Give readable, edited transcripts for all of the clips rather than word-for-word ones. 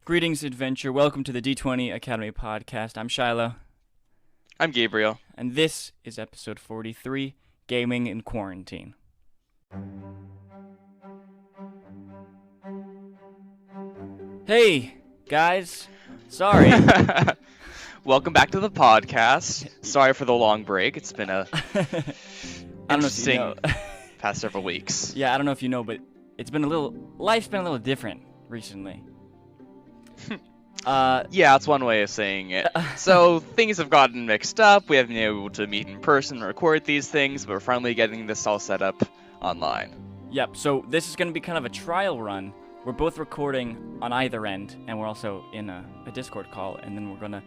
Greetings, adventure. Welcome to the D20 Academy podcast. I'm Shiloh, I'm Gabriel. and this is episode 43, Gaming in Quarantine. Hey, guys. Sorry. Welcome back to the podcast. Sorry for the long break. It's been a I don't know if you interesting know. past several weeks. Yeah, I don't know if you know, but life's been a little different recently. Yeah, that's one way of saying it. So things have gotten mixed up. We haven't been able to meet in person and record these things, but we're finally getting this all set up online. Yep, so this is going to be kind of a trial run. We're both recording on either end, and we're also in a Discord call, and then we're going to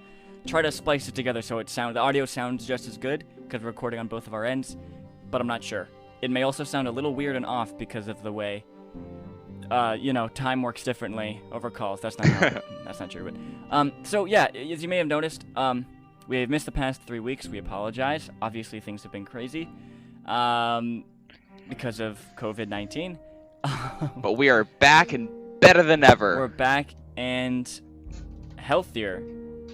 try to splice it together so the audio sounds just as good, because we're recording on both of our ends, but I'm not sure. It may also sound a little weird and off because of the way, time works differently over calls. That's not true, but, so yeah, as you may have noticed, we have missed the past 3 weeks. We apologize. Obviously, things have been crazy, because of COVID-19. But we are back and better than ever. We're back and healthier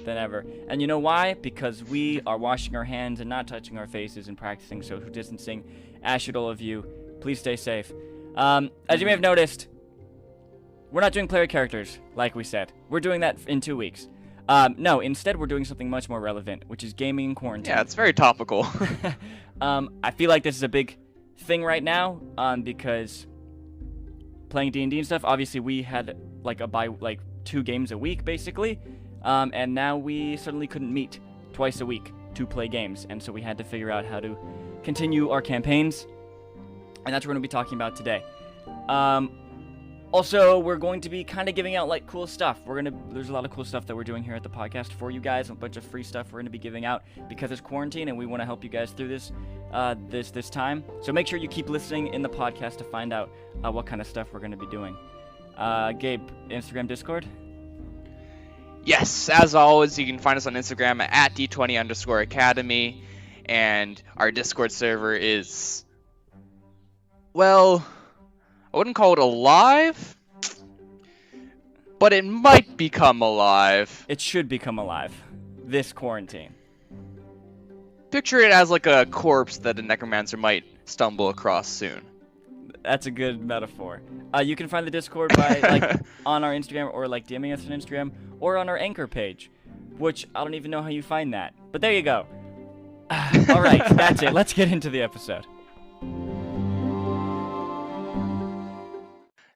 than ever. And you know why? Because we are washing our hands and not touching our faces and practicing social distancing. As should all of you. Please stay safe. As you may have noticed, we're not doing player characters, like we said. We're doing that in 2 weeks. No, instead we're doing something much more relevant, which is gaming in quarantine. Yeah, it's very topical. I feel like this is a big thing right now, because playing D&D and stuff, obviously we had like 2 games a week basically, and now we suddenly couldn't meet twice a week to play games, and so we had to figure out how to continue our campaigns, and that's what we're going to be talking about today. Also, we're going to be kind of giving out like cool stuff. There's a lot of cool stuff that we're doing here at the podcast for you guys, a bunch of free stuff we're going to be giving out because it's quarantine and we want to help you guys through this this time. So make sure you keep listening in the podcast to find out what kind of stuff we're going to be doing. Gabe, Instagram, Discord? Yes, as always, you can find us on Instagram at D20_Academy, and our Discord server is, well, I wouldn't call it alive, but it might become alive. It should become alive this quarantine. Picture it as like a corpse that a necromancer might stumble across soon. That's a good metaphor. You can find the Discord by on our Instagram, or DMing us on Instagram, or on our Anchor page, which I don't even know how you find that. But there you go. All right, that's it. Let's get into the episode.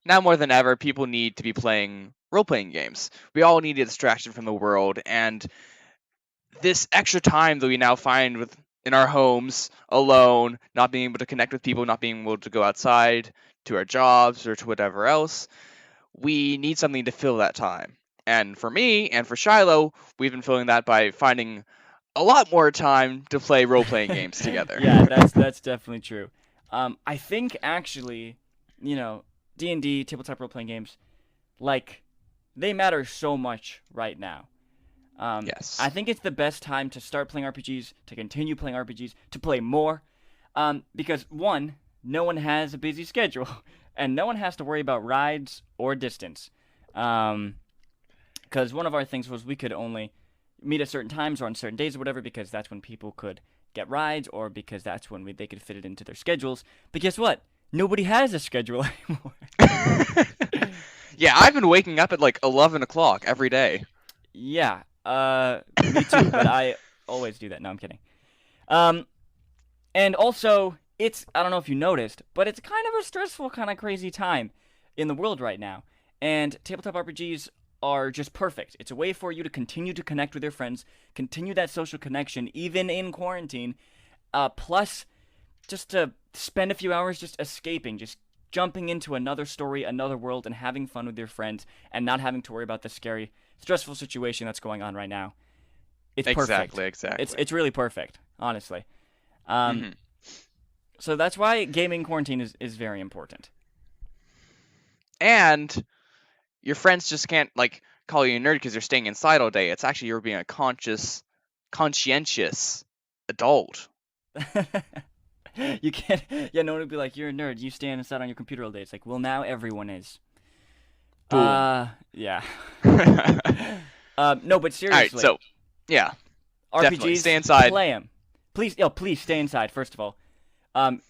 Now more than ever, people need to be playing role-playing games. We all need a distraction from the world, and this extra time that we now find in our homes, alone, not being able to connect with people, not being able to go outside to our jobs or to whatever else, we need something to fill that time. And for me and for Shiloh, we've been filling that by finding a lot more time to play role-playing games together. Yeah, that's definitely true. I think actually, D&D, tabletop role-playing games, they matter so much right now. Yes. I think it's the best time to start playing RPGs, to continue playing RPGs, to play more, because one, no one has a busy schedule, and no one has to worry about rides or distance. Because one of our things was we could only meet at certain times or on certain days or whatever, because that's when people could get rides, or because that's when they could fit it into their schedules. But guess what? Nobody has a schedule anymore. Yeah, I've been waking up at 11 o'clock every day. Yeah, me too, but I always do that. No, I'm kidding. And also, I don't know if you noticed, but it's kind of a stressful, kind of crazy time in the world right now. And tabletop RPGs are just perfect. It's a way for you to continue to connect with your friends, continue that social connection, even in quarantine, plus just to spend a few hours just escaping, just jumping into another story, another world, and having fun with your friends, and not having to worry about the scary, stressful situation that's going on right now. It's perfect. Exactly. It's really perfect, honestly. So that's why gaming quarantine is very important. And your friends just can't call you a nerd because you're staying inside all day. It's actually you're being a conscientious adult. You can't. Yeah, no one would be like, "You're a nerd. You stand inside on your computer all day." It's like, well, now everyone is. Boom. Yeah. All No, but right, seriously, so yeah, definitely stay RPGs, inside. play them. Please, please stay inside. First of all,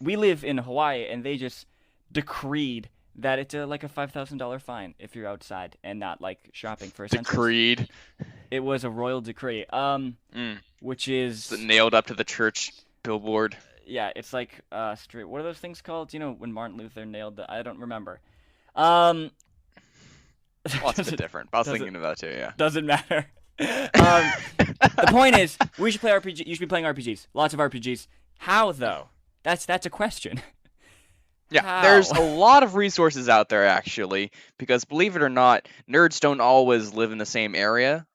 we live in Hawaii, and they just decreed that it's like a $5,000 fine if you're outside and not like shopping for essentials. Decreed. It was a royal decree. Mm. Which Is it is nailed up to the church billboard? yeah, it's like straight. What are those things called? You know, when Martin Luther nailed the. I don't remember. Um, Well, it's a bit doesn't different. But I was doesn't thinking about it too. Yeah. doesn't matter. The point is, we should play RPG. You should be playing RPGs. Lots of RPGs. How though? That's a question. Yeah, How? there's a lot of resources out there actually, because believe it or not, nerds don't always live in the same area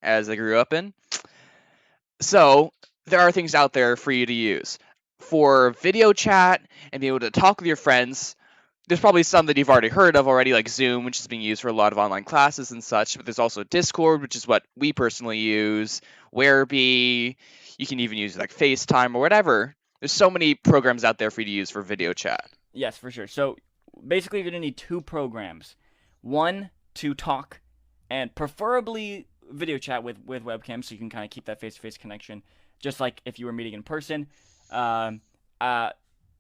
as they grew up in. So there are things out there for you to use. For video chat and be able to talk with your friends, there's probably some that you've already heard of already, like Zoom, which is being used for a lot of online classes and such, but there's also Discord, which is what we personally use, Whereby, you can even use like FaceTime or whatever. There's so many programs out there for you to use for video chat. Yes, for sure. So basically, you're gonna need two programs. One to talk, and preferably video chat with webcam, so you can kind of keep that face-to-face connection, just like if you were meeting in person. Um, uh,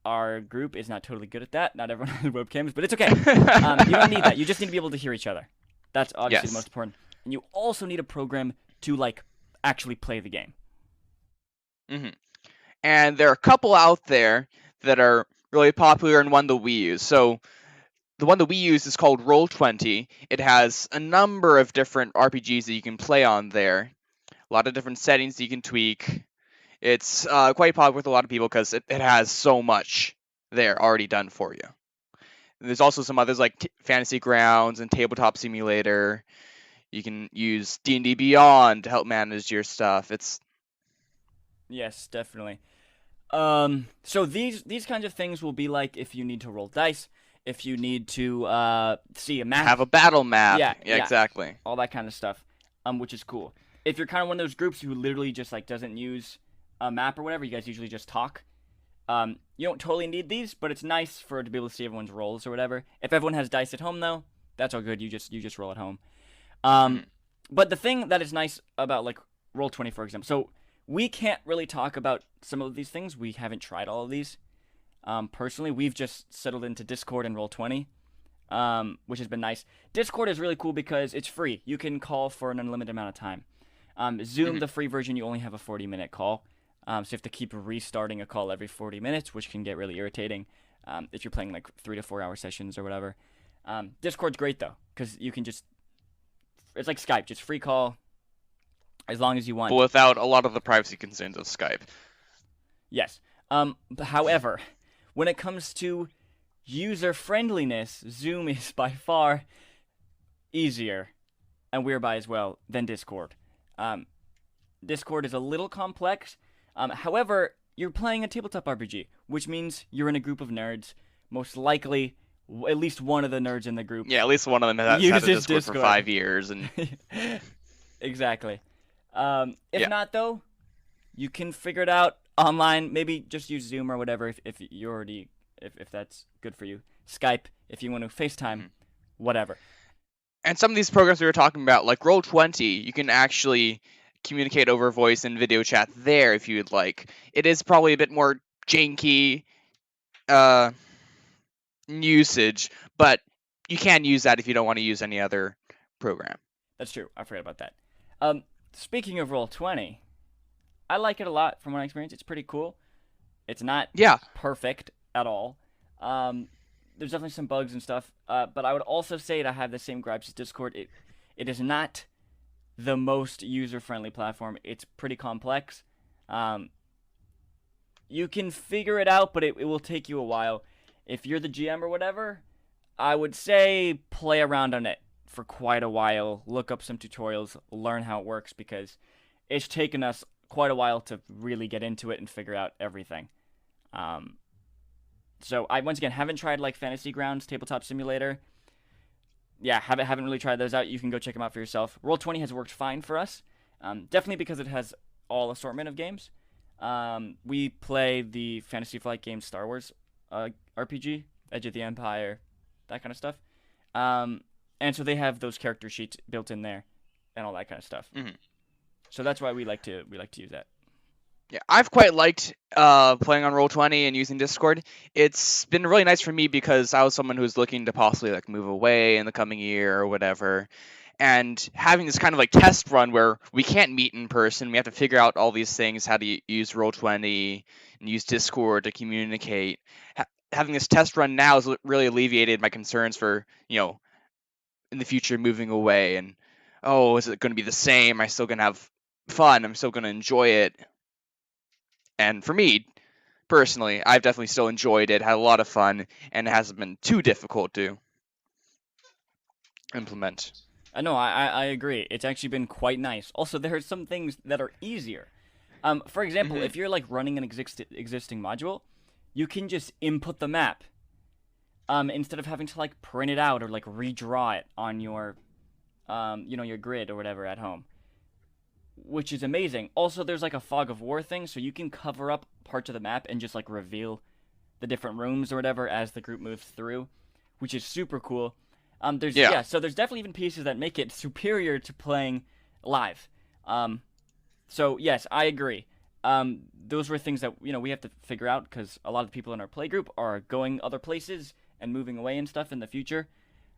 our group is not totally good at that. Not everyone has webcams, but it's okay. You don't need that. You just need to be able to hear each other. That's obviously the Yes. most important. And you also need a program to like actually play the game. hmm And there are a couple out there that are really popular and one that we use. So the one that we use is called Roll20. It has a number of different RPGs that you can play on there. A lot of different settings that you can tweak. It's quite popular with a lot of people because it has so much there already done for you. And there's also some others like Fantasy Grounds and Tabletop Simulator. You can use D&D Beyond to help manage your stuff. It's Yes, definitely. So these kinds of things will be like if you need to roll dice, if you need to see a map, have a battle map. Yeah, Yeah, yeah. exactly. all that kind of stuff. Which is cool. If you're kind of one of those groups who literally just like doesn't use a map or whatever, you guys usually just talk. You don't totally need these, but it's nice to be able to see everyone's rolls or whatever. If everyone has dice at home though, that's all good. You just roll at home. Mhm. But the thing that is nice about like Roll20, for example, so we can't really talk about some of these things. We haven't tried all of these. Personally, we've just settled into Discord and Roll20, which has been nice. Discord is really cool because it's free. You can call for an unlimited amount of time. Zoom, Mhm. the free version, you only have a 40-minute call. So you have to keep restarting a call every 40 minutes, which can get really irritating if you're playing like 3 to 4 hour sessions or whatever. Discord's great though, because you can just, it's like Skype, just free call as long as you want. But without a lot of the privacy concerns of Skype. Yes. But however, when it comes to user friendliness, Zoom is by far easier, and Whereby as well, than Discord. Discord is a little complex. However, you're playing a tabletop RPG, which means you're in a group of nerds. Most likely, at least one of the nerds in the group Yeah, at least one of them has had a uses Discord for Discord. 5 years, and Exactly. If Yeah. not, though, you can figure it out online. Maybe just use Zoom or whatever if you already if that's good for you. Skype if you want to FaceTime, Mhm. whatever. and some of these programs we were talking about, like Roll20, you can actually communicate over voice and video chat there if you'd like. It is probably a bit more janky uh, usage, but you can use that if you don't want to use any other program. That's true. I forgot about that. Speaking of Roll20, I like it a lot from my experience. It's pretty cool. It's not Yeah, perfect at all. There's definitely some bugs and stuff. But I would also say that I have the same gripes as Discord. It is not the most user-friendly platform. It's pretty complex. You can figure it out, but it will take you a while. If you're the GM or whatever, I would say play around on it for quite a while. Look up some tutorials, learn how it works, because it's taken us quite a while to really get into it and figure out everything. So I once again haven't tried like Fantasy Grounds, Tabletop Simulator. Yeah, haven't really tried those out. You can go check them out for yourself. Roll20 has worked fine for us, definitely because it has all assortment of games. We play the Fantasy Flight game Star Wars RPG, Edge of the Empire, that kind of stuff. And so they have those character sheets built in there, and all that kind of stuff. Mhm. So that's why we like to use that. Yeah, I've quite liked playing on Roll20 and using Discord. It's been really nice for me because I was someone who was looking to possibly like move away in the coming year or whatever. And having this kind of like test run where we can't meet in person, we have to figure out all these things, how to use Roll20 and use Discord to communicate. Having this test run now has really alleviated my concerns for, in the future moving away and, oh, is it going to be the same? Am I still going to have fun? I'm still going to enjoy it. And for me, personally, I've definitely still enjoyed it, had a lot of fun, and it hasn't been too difficult to implement. No, I agree. It's actually been quite nice. Also, there are some things that are easier. For example, if you're like running an existing module, you can just input the map. Instead of having to like print it out or like redraw it on your, your grid or whatever at home. Which is amazing. Also, there's like a fog of war thing, so you can cover up parts of the map and just like reveal the different rooms or whatever as the group moves through, which is super cool. So there's definitely even pieces that make it superior to playing live. So yes, I agree. Those were things that we have to figure out because a lot of the people in our play group are going other places and moving away and stuff in the future.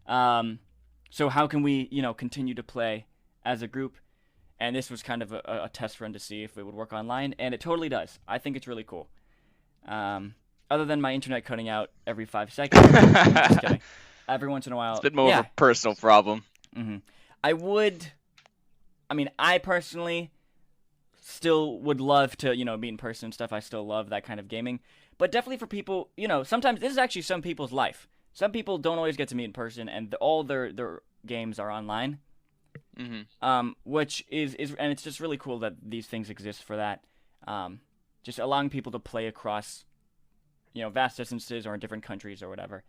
So how can we continue to play as a group? And this was kind of a test run to see if it would work online, and it totally does. I think it's really cool. Other than my internet cutting out every 5 seconds. I'm just kidding. Every once in a while. It's a bit more of a personal problem. Mm-hmm. I personally still would love to, meet in person and stuff. I still love that kind of gaming. But definitely for people, sometimes this is actually some people's life. Some people don't always get to meet in person, and all their games are online. Mm-hmm. Which is and it's just really cool that these things exist for that. Just allowing people to play across, vast distances or in different countries or whatever.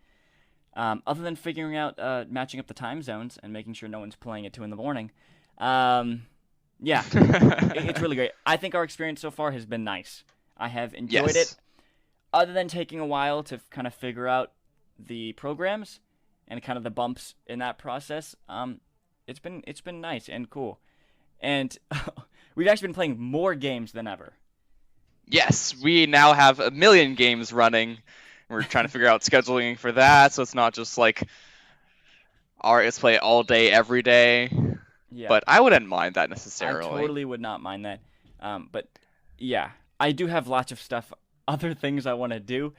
Other than figuring out matching up the time zones and making sure no one's playing at 2 a.m. It's really great. I think our experience so far has been nice. I have enjoyed it. Other than taking a while to kind of figure out the programs and kind of the bumps in that process, it's been nice and cool. And we've actually been playing more games than ever. Yes, we now have 1 million games running. We're trying to figure out scheduling for that, so it's not just like, all right, let's play all day, every day. Yeah. But I wouldn't mind that necessarily. I totally would not mind that. But yeah, I do have lots of stuff, other things I want to do.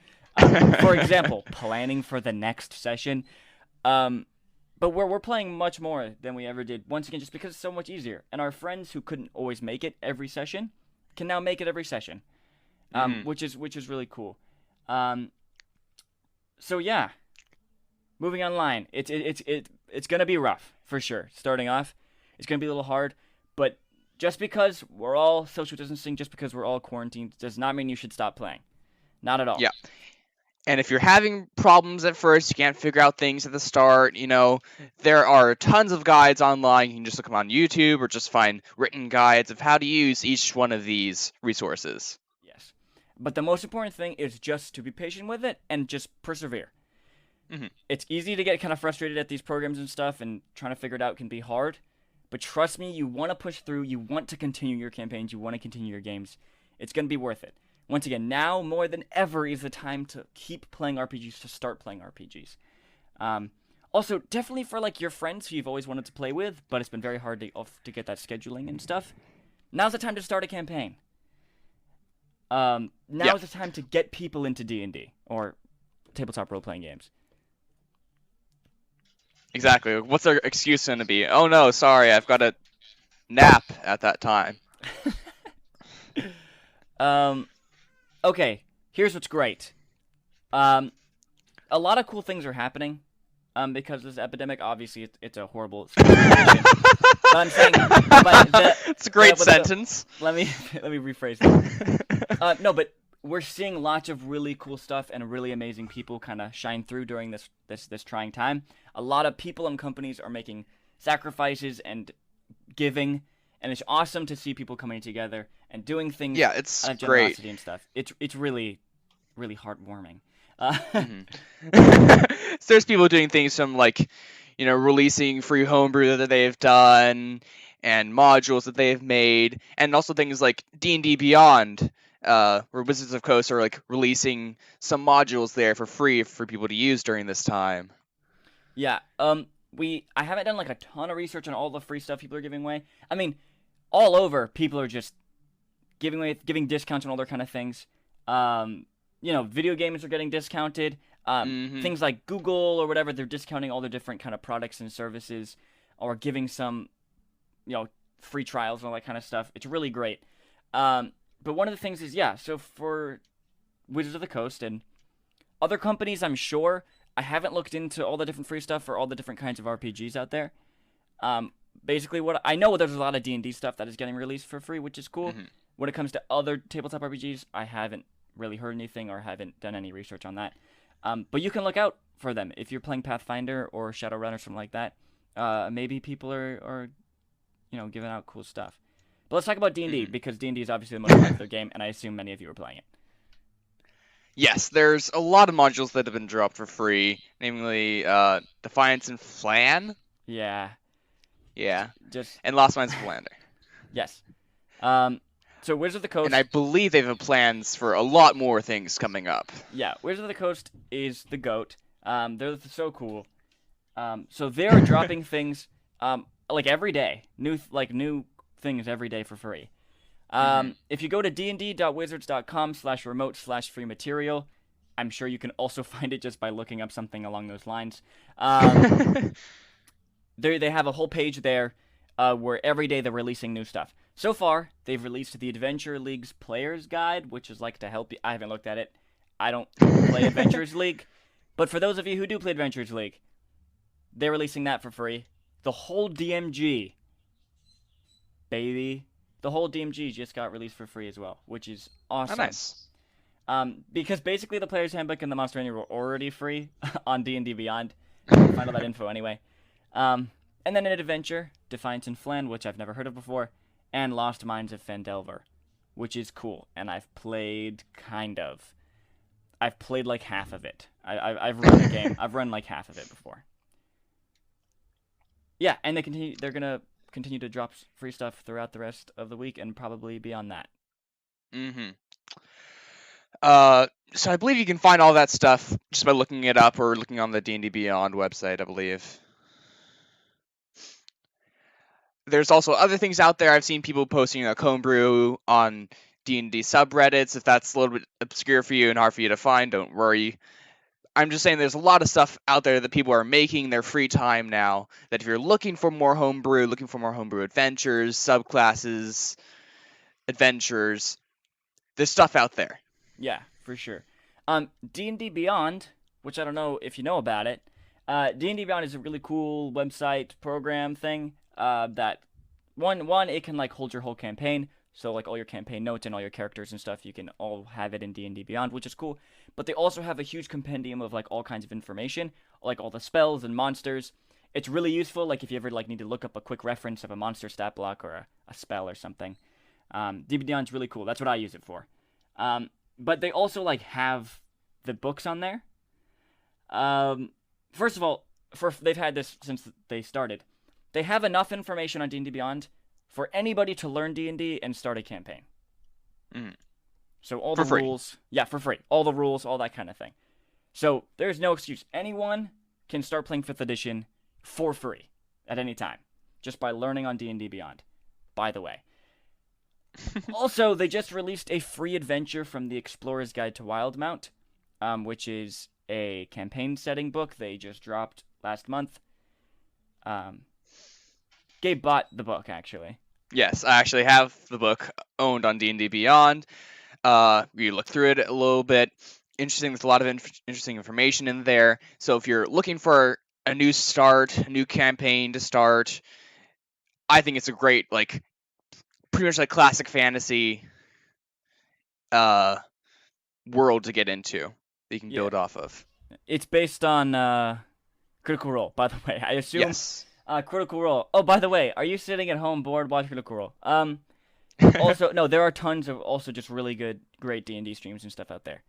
For example, planning for the next session. But we're playing much more than we ever did. Once again, just because it's so much easier. And our friends who couldn't always make it every session can now make it every session, which is really cool. So yeah, moving online. It's gonna be rough for sure. Starting off, it's gonna be a little hard. But just because we're all social distancing, just because we're all quarantined, does not mean you should stop playing. Not at all. Yeah. And if you're having problems at first, you can't figure out things at the start, there are tons of guides online. You can just look them on YouTube or just find written guides of how to use each one of these resources. Yes. But the most important thing is just to be patient with it and just persevere. Mm-hmm. It's easy to get kind of frustrated at these programs and stuff, and trying to figure it out can be hard. But trust me, you want to push through. You want to continue your campaigns. You want to continue your games. It's going to be worth it. Once again, now more than ever is the time to keep playing RPGs, to start playing RPGs. Also, definitely for like your friends who you've always wanted to play with, but it's been very hard to get that scheduling and stuff. Now's the time to start a campaign. Now's the time to get people into D&D or tabletop role-playing games. Exactly. What's their excuse going to be? Oh no, sorry, I've got a nap at that time. Okay, here's what's great. A lot of cool things are happening. Because this epidemic, obviously, it's a horrible situation. But I'm saying, it's a great sentence. Let me rephrase that. No, but we're seeing lots of really cool stuff and really amazing people kind of shine through during this trying time. A lot of people and companies are making sacrifices and giving, and it's awesome to see people coming together and doing things. Yeah, it's out of great. Generosity and stuff. It's really, really heartwarming. So there's people doing things from like, releasing free homebrew that they've done and modules that they've made, and also things like D&D Beyond, where Wizards of Coast are like releasing some modules there for free for people to use during this time. Yeah. I haven't done like a ton of research on all the free stuff people are giving away. I mean, all over people are just giving discounts and all their kind of things. Video games are getting discounted. Things like Google or whatever, they're discounting all their different kind of products and services, or giving some, free trials and all that kind of stuff. It's really great. But one of the things is, so for Wizards of the Coast and other companies, I'm sure, I haven't looked into all the different free stuff for all the different kinds of RPGs out there. Basically, what I know, there's a lot of D&D stuff that is getting released for free, which is cool. When it comes to other tabletop RPGs, I haven't really heard anything or haven't done any research on that. But you can look out for them if you're playing Pathfinder or Shadowrun or something like that. Maybe people are giving out cool stuff. But let's talk about D&D, because D&D is obviously the most popular game, and I assume many of you are playing it. Yes, there's a lot of modules that have been dropped for free, namely Defiance and Flan. Yeah. And Lost Mines of Lander. Yes. So Wizards of the Coast... And I believe they have plans for a lot more things coming up. Yeah, Wizards of the Coast is the GOAT. They're so cool. So they're dropping things like every day. New things every day for free. If you go to dnd.wizards.com/remote/free material, I'm sure you can also find it just by looking up something along those lines. They have a whole page there where every day they're releasing new stuff. So far, they've released the Adventure League's Player's Guide, which is like to help you. I haven't looked at it. I don't play Adventures League. But for those of you who do play Adventures League, they're releasing that for free. The whole DMG, baby. The whole DMG just got released for free as well, which is awesome. Oh, nice. Because basically the Player's Handbook and the Monster Manual were already free on D&D Beyond. You can find all that info anyway. And then an adventure, Defiance and Flan, which I've never heard of before, and Lost Mines of Phandelver, which is cool. And I've played I've played like half of it. I've run a game. I've run like half of it before. Yeah, and they're gonna continue to drop free stuff throughout the rest of the week and probably beyond that. So I believe you can find all that stuff just by looking it up or looking on the D&D Beyond website, I believe. There's also other things out there. I've seen people posting a homebrew on D&D subreddits. If that's a little bit obscure for you and hard for you to find, don't worry. I'm just saying there's a lot of stuff out there that people are making in their free time now, that if you're looking for more homebrew adventures, subclasses, adventures, there's stuff out there. Yeah, for sure. D&D Beyond, which I don't know if you know about it, D&D Beyond is a really cool website program thing that, one, it can like hold your whole campaign, so like all your campaign notes and all your characters and stuff, you can all have it in D&D Beyond, which is cool. But they also have a huge compendium of like all kinds of information, like all the spells and monsters. It's really useful, like if you ever like need to look up a quick reference of a monster stat block or a spell or something. D&D Beyond's really cool. That's what I use it for. But they also like have the books on there. First of all, they've had this since they started. They have enough information on D&D Beyond for anybody to learn D&D and start a campaign. So all the rules, for free. All the rules, all that kind of thing. So there's no excuse. Anyone can start playing 5th edition for free at any time, just by learning on D&D Beyond, by the way. Also, they just released a free adventure from the Explorer's Guide to Wildmount, which is a campaign setting book they just dropped last month. Gabe bought the book, actually. Yes, I actually have the book owned on D&D Beyond. We looked through it a little bit. Interesting, there's a lot of interesting information in there. So if you're looking for a new campaign to start, I think it's a great, like, pretty much like classic fantasy world to get into that you can build off of. It's based on Critical Role, by the way. I assume. Yes. Critical Role. Oh, by the way, are you sitting at home bored watching Critical Role? Also, no, there are tons of also just really great D&D streams and stuff out there.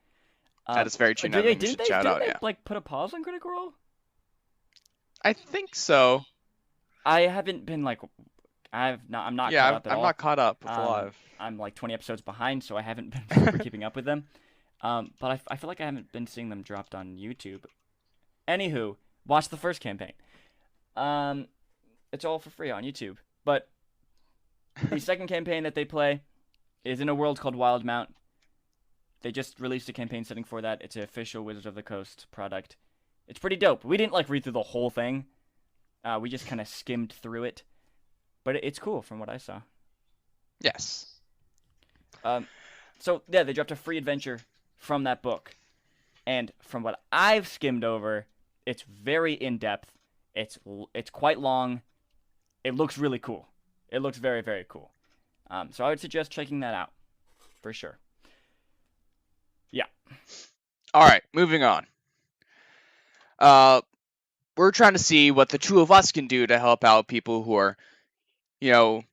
That is very true. Didn't they like put a pause on Critical Role? I think so. I haven't been like I'm not caught Yeah, up at I'm all. not caught up with a lot Um, of. I'm like 20 episodes behind, so I haven't been super keeping up with them. But I feel like I haven't been seeing them dropped on YouTube. Anywho, watch the first campaign. Um, it's all for free on YouTube. But the second campaign that they play is in a world called Wildmount. They just released a campaign setting for that. It's an official Wizards of the Coast product. It's pretty dope. We didn't like read through the whole thing. We just kind of skimmed through it, but it's cool from what I saw. Yes. Um, so yeah, they dropped a free adventure from that book, and from what I've skimmed over, it's very in depth. It's quite long. It looks really cool. It looks very very cool. So I would suggest checking that out for sure. Yeah. All right, moving on. Uh, we're trying to see what the two of us can do to help out people who are, you know,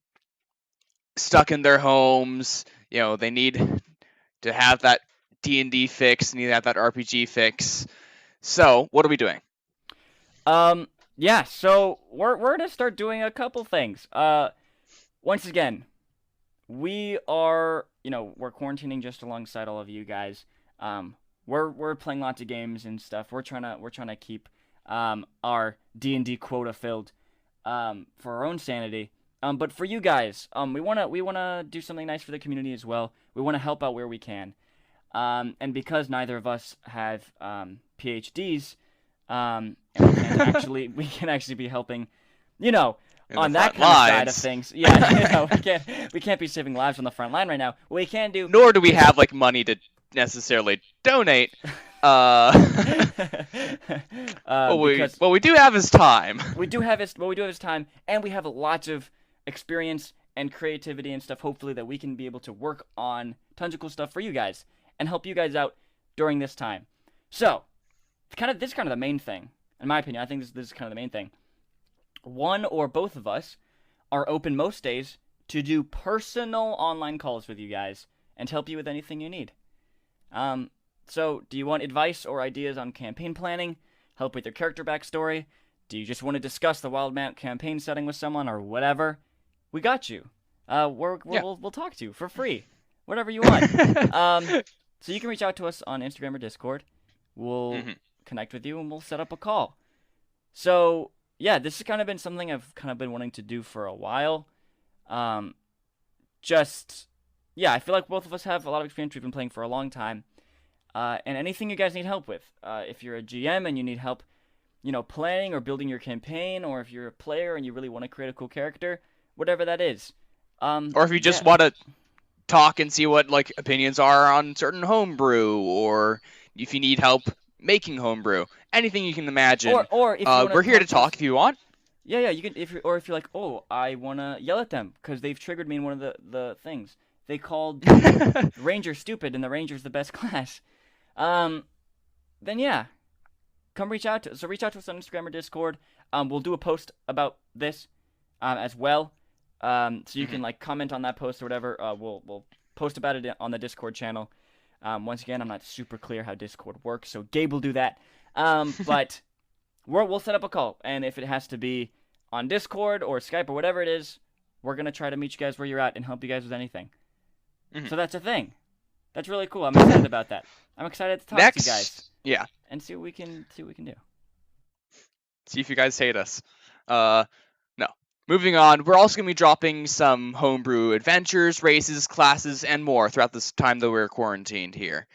stuck in their homes. They need to have that D&D fix, need to have that RPG fix. So, what are we doing? Yeah. So we're gonna start doing a couple things. Once again, we're quarantining just alongside all of you guys. We're playing lots of games and stuff. We're trying to keep our D&D quota filled for our own sanity. But for you guys, we wanna do something nice for the community as well. We wanna help out where we can. And because neither of us have PhDs, and we can actually be helping, you know, In the on that front kind of side of lines. things. Yeah, we can't be saving lives on the front line right now. What we can do. Nor do we have like money to necessarily donate. Uh, Because what we do have is time. we do have his time, and we have lots of experience and creativity and stuff. Hopefully, that we can be able to work on tons of cool stuff for you guys and help you guys out during this time. So, this is kind of the main thing, in my opinion. I think this is kind of the main thing. One or both of us are open most days to do personal online calls with you guys and help you with anything you need. So, do you want advice or ideas on campaign planning? Help with your character backstory? Do you just want to discuss the Wild Mount campaign setting with someone or whatever? We got you. Yeah. We'll talk to you for free, whatever you want. So you can reach out to us on Instagram or Discord. We'll connect with you and we'll set up a call. So yeah, this has kind of been something I've kind of been wanting to do for a while. Just yeah, I feel like both of us have a lot of experience. We've been playing for a long time. And anything you guys need help with, if you're a GM and you need help, planning or building your campaign, or if you're a player and you really want to create a cool character, whatever that is. Or if you just Yeah. want to talk and see what like opinions are on certain homebrew, or if you need help making homebrew, anything you can imagine. Or if you want We're to here to talk to us, talk if you want. yeah, you can. If you're like, oh, I wanna yell at them because they've triggered me in one of the things. They called the Ranger stupid, and the Ranger's the best class. Um, then yeah, reach out to us on Instagram or Discord. We'll do a post about this, as well. So you can like comment on that post or whatever. We'll post about it on the Discord channel. Once again, I'm not super clear how Discord works, so Gabe will do that. But we'll set up a call, and if it has to be on Discord or Skype or whatever it is, we're gonna try to meet you guys where you're at and help you guys with anything. So that's a thing. That's really cool. I'm excited about that. I'm excited to talk to you guys Yeah, and see what we can do. see if you guys hate us. No. Moving on, we're also going to be dropping some homebrew adventures, races, classes, and more throughout this time that we're quarantined here.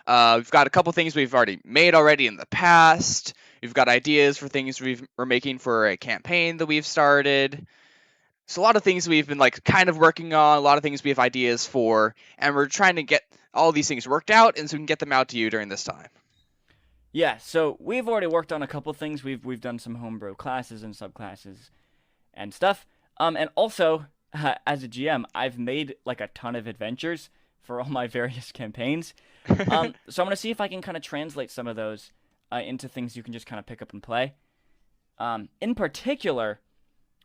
We've got a couple things we've already made in the past. We've got ideas for things we're making for a campaign that we've started. So a lot of things we've been like kind of working on, a lot of things we have ideas for, and we're trying to get all these things worked out and so we can get them out to you during this time. Yeah, so we've already worked on a couple things. We've done some homebrew classes and subclasses and stuff. And also, as a GM, I've made like a ton of adventures for all my various campaigns. So I'm gonna see if I can kind of translate some of those into things you can just kind of pick up and play. In particular,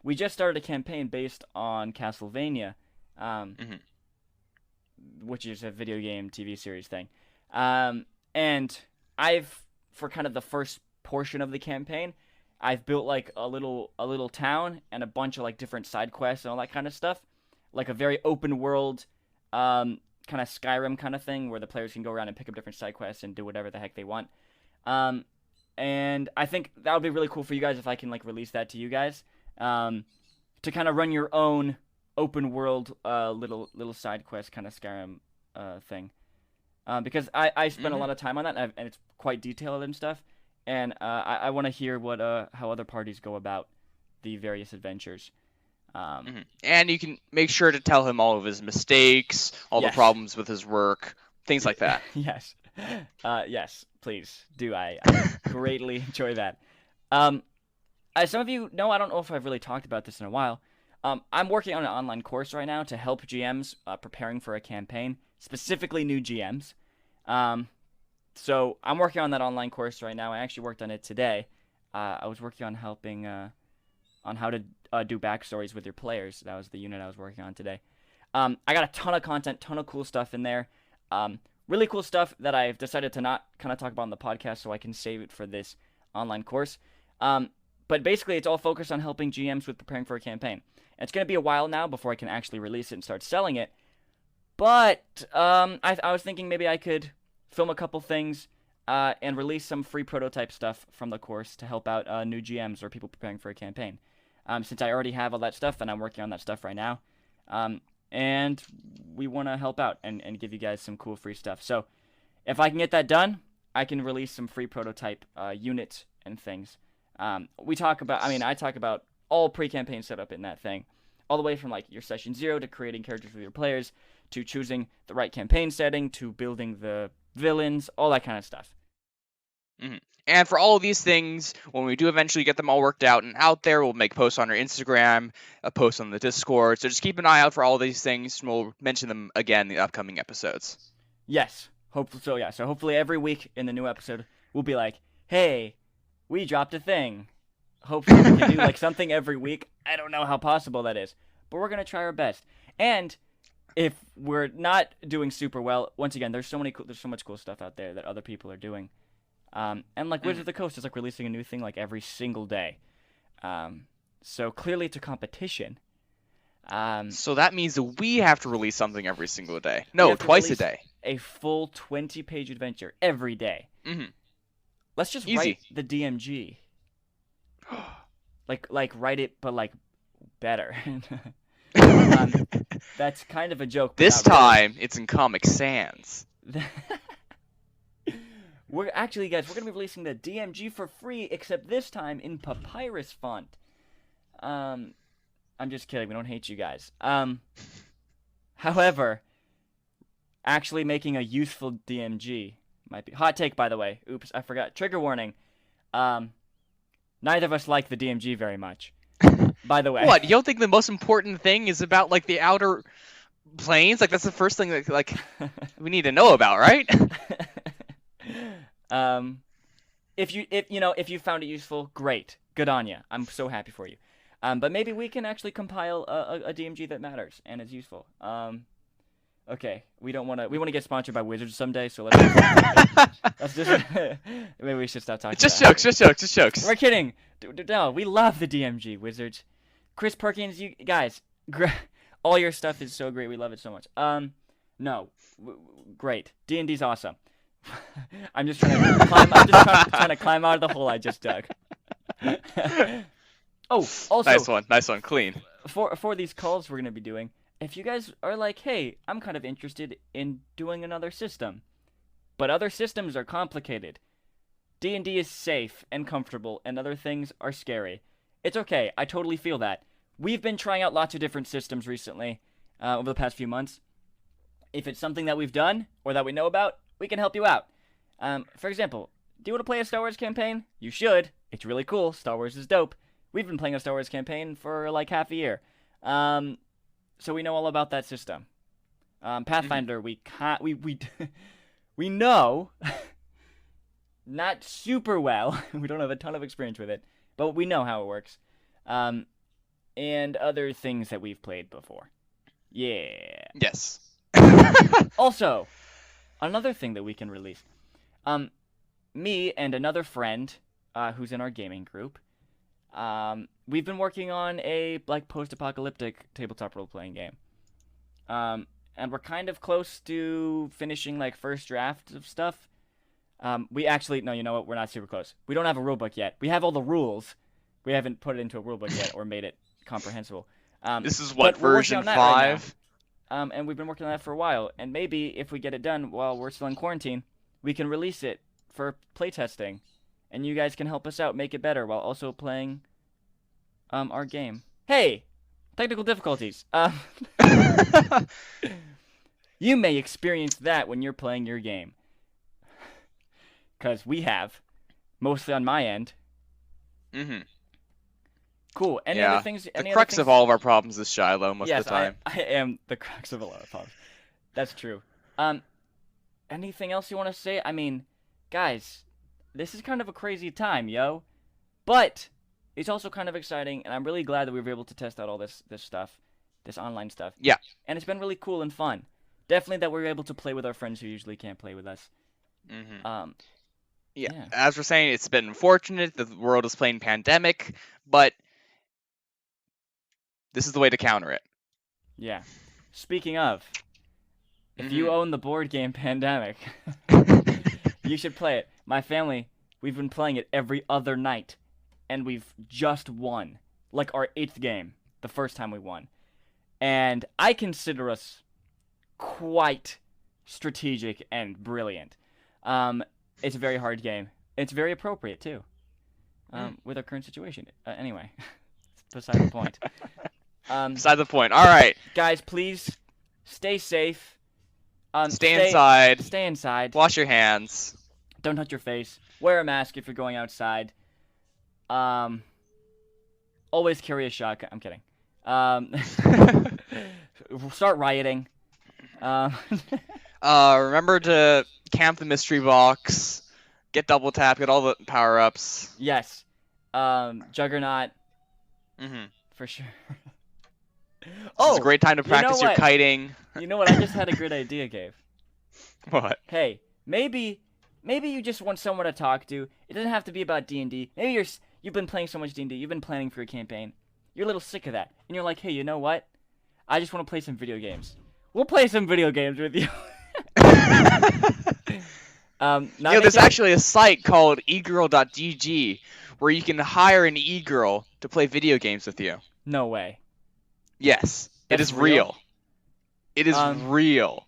we just started a campaign based on Castlevania, which is a video game TV series thing. And for kind of the first portion of the campaign, I've built like a little town and a bunch of like different side quests and all that kind of stuff, like a very open world, kind of Skyrim kind of thing where the players can go around and pick up different side quests and do whatever the heck they want. And I think that would be really cool for you guys if I can like release that to you guys, to kind of run your own open world, little side quest kind of Skyrim thing. Because I spent a lot of time on that, and it's quite detailed and stuff. And I want to hear what how other parties go about the various adventures. And you can make sure to tell him all of his mistakes, all the problems with his work, things like that. Yes. Yes, please do. I greatly enjoy that. As some of you know, I don't know if I've really talked about this in a while. I'm working on an online course right now to help GMs preparing for a campaign, specifically new GMs. So I'm working on that online course right now. I actually worked on it today. I was working on helping on how to do backstories with your players. That was the unit I was working on today. I got a ton of content, ton of cool stuff in there. Really cool stuff that I've decided to not kind of talk about on the podcast so I can save it for this online course. But basically, it's all focused on helping GMs with preparing for a campaign. It's going to be a while now before I can actually release it and start selling it. But I was thinking maybe I could film a couple things and release some free prototype stuff from the course to help out new GMs or people preparing for a campaign. Since I already have all that stuff and I'm working on that stuff right now. And we want to help out and give you guys some cool free stuff. So if I can get that done, I can release some free prototype units and things. I talk about all pre-campaign setup in that thing, all the way from like your session 0 to creating characters with your players, to choosing the right campaign setting, to building the villains, all that kind of stuff. And for all of these things, when we do eventually get them all worked out and out there, we'll make posts on our Instagram, a post on the Discord. So just keep an eye out for all these things, and we'll mention them again in the upcoming episodes. Yes. So hopefully every week in the new episode, we'll be like, hey, we dropped a thing. Hopefully we can do like something every week. I don't know how possible that is, but we're going to try our best. And if we're not doing super well, once again, there's so much cool stuff out there that other people are doing. And like Wizards of the Coast is like releasing a new thing like every single day. So clearly it's a competition. So that means that we have to release something every single day. No, twice a day. A full 20-page adventure every day. Let's just write the DMG. like write it, but like better. That's kind of a joke. This time, it's in Comic Sans. We're going to be releasing the DMG for free, except this time in papyrus font. I'm just kidding. We don't hate you guys. However, actually making a useful DMG might be... Hot take, by the way. Oops, I forgot. Trigger warning. Neither of us like the DMG very much. By the way. What? You don't think the most important thing is about, like, the outer planes? Like, that's the first thing that, like, we need to know about, right? If you found it useful, great. Good on you. I'm so happy for you. But maybe we can actually compile a DMG that matters and is useful. Okay, we want to get sponsored by Wizards someday, so let's just maybe we should stop talking. Just about just jokes. We're kidding. No, we love the DMG, Wizards. Chris Perkins, you guys, all your stuff is so great. We love it so much. No, great. D&D's awesome. I'm just trying to climb out of the hole I just dug. Oh, also nice one, clean. For these calls we're gonna be doing, if you guys are like, hey, I'm kind of interested in doing another system, but other systems are complicated. D&D is safe and comfortable, and other things are scary. It's okay. I totally feel that. We've been trying out lots of different systems recently, over the past few months. If it's something that we've done or that we know about, we can help you out. For example, do you want to play a Star Wars campaign? You should. It's really cool. Star Wars is dope. We've been playing a Star Wars campaign for like half a year. So we know all about that system. Pathfinder, we know not super well. We don't have a ton of experience with it, but we know how it works. And other things that we've played before. Yeah. Yes. Also, another thing that we can release. Me and another friend who's in our gaming group, We've been working on a like post-apocalyptic tabletop role-playing game. And we're kind of close to finishing like first draft of stuff. We actually no, you know what? We're not super close. We don't have a rulebook yet. We have all the rules. We haven't put it into a rulebook yet or made it comprehensible. This is what, but we're working version on that right now. 5? And we've been working on that for a while. And maybe if we get it done while we're still in quarantine, we can release it for playtesting. And you guys can help us out, make it better while also playing our game. Hey! Technical difficulties. You may experience that when you're playing your game. Because we have. Mostly on my end. Mm-hmm. Cool. Any other things? The crux of all of our problems is Shiloh most of the time. I am the crux of a lot of problems. That's true. Anything else you want to say? I mean, guys, this is kind of a crazy time, yo. But it's also kind of exciting, and I'm really glad that we were able to test out all this stuff, this online stuff. Yeah. And it's been really cool and fun. Definitely that we're able to play with our friends who usually can't play with us. Mm-hmm. Yeah. As we're saying, it's been unfortunate. The world is playing pandemic, but this is the way to counter it. Yeah. Speaking of, if you own the board game Pandemic, you should play it. My family, we've been playing it every other night, and we've just won. Like our 8th game, the first time we won. And I consider us quite strategic and brilliant. It's a very hard game. It's very appropriate, too, with our current situation. Anyway, beside the point. Beside the point. All right. Guys, please stay safe. Stay inside. Stay inside. Wash your hands. Don't touch your face. Wear a mask if you're going outside. Always carry a shotgun. I'm kidding. Start rioting. Remember to camp the mystery box. Get double tap. Get all the power ups. Yes. Juggernaut. Mm-hmm. For sure. It's a great time to practice your kiting. You know what? I just had a great idea, Gabe. What? Hey, maybe you just want someone to talk to. It doesn't have to be about D&D. Maybe you've been playing so much D&D. You've been planning for your campaign. You're a little sick of that, and you're like, hey, you know what? I just want to play some video games. We'll play some video games with you. There's actually a site called egirl.gg where you can hire an e-girl to play video games with you. No way. Yes, it is real. It is real.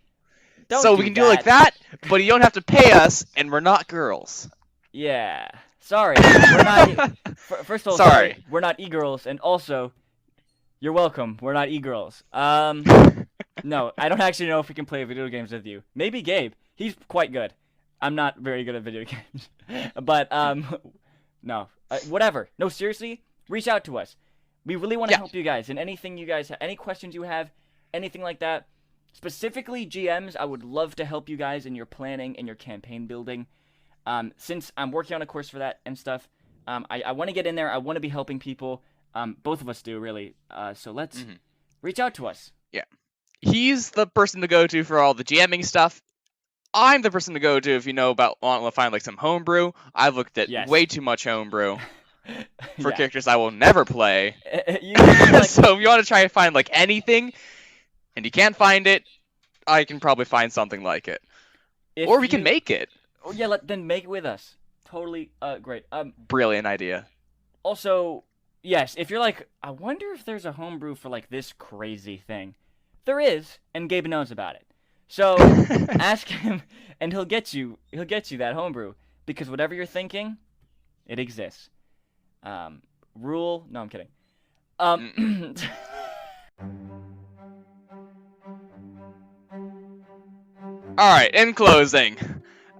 So we can do it like that, but you don't have to pay us, and we're not girls. Yeah. Sorry. We're not. First of all, sorry. We're not e-girls, and also, you're welcome. We're not e-girls. No, I don't actually know if we can play video games with you. Maybe Gabe. He's quite good. I'm not very good at video games. But, no. Whatever. No, seriously, reach out to us. We really want to help you guys. And anything you guys have, any questions you have, anything like that. Specifically, GMs, I would love to help you guys in your planning and your campaign building. Since I'm working on a course for that and stuff, I want to get in there. I want to be helping people. Both of us do, really. So let's reach out to us. Yeah. He's the person to go to for all the GMing stuff. I'm the person to go to if you want to find like some homebrew. I've looked at way too much homebrew for characters I will never play. So if you want to try and find like anything, and you can't find it, I can probably find something like it. Or we can make it. Oh yeah, then make it with us. Totally great. Brilliant idea. Also, yes, if you're like, I wonder if there's a homebrew for like this crazy thing. There is, and Gabe knows about it. So ask him, and he'll get you that homebrew, because whatever you're thinking, it exists. No, I'm kidding. Alright, in closing,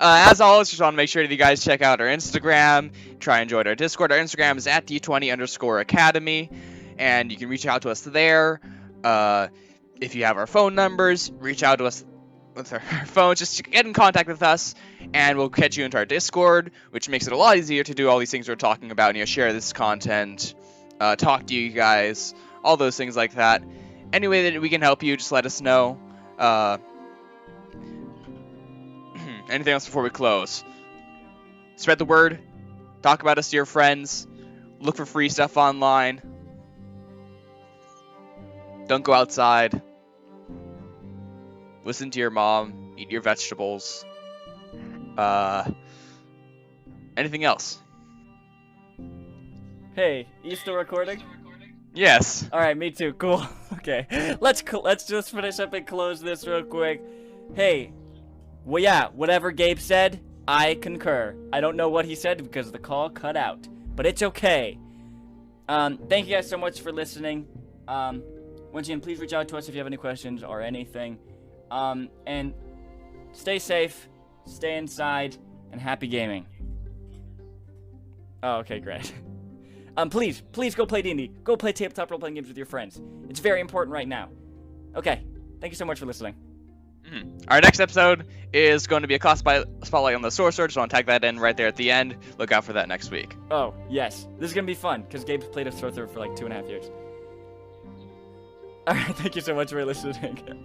as always, just want to make sure that you guys check out our Instagram, try and join our Discord. Our Instagram is at D20 Academy, and you can reach out to us there. If you have our phone numbers, reach out to us with our phones, just get in contact with us, and we'll catch you into our Discord, which makes it a lot easier to do all these things we're talking about, and share this content, talk to you guys, all those things like that. Any way that we can help you, just let us know. Anything else before we close? Spread the word. Talk about us to your friends. Look for free stuff online. Don't go outside. Listen to your mom. Eat your vegetables. Anything else? Hey, you still recording? Yes. All right, me too. Cool. Okay, let's just finish up and close this real quick. Hey, well, yeah, whatever Gabe said, I concur. I don't know what he said because the call cut out, but it's okay. Thank you guys so much for listening. Once again, please reach out to us if you have any questions or anything. And stay safe, stay inside, and happy gaming. Oh, okay, great. Please go play D&D. Go play tabletop role-playing games with your friends. It's very important right now. Okay, thank you so much for listening. Our next episode is going to be a class spotlight on the sorcerer. Just want to tag that in right there at the end. Look out for that next week. Oh, yes. This is going to be fun, because Gabe's played a sorcerer for like 2.5 years. Alright, thank you so much for listening.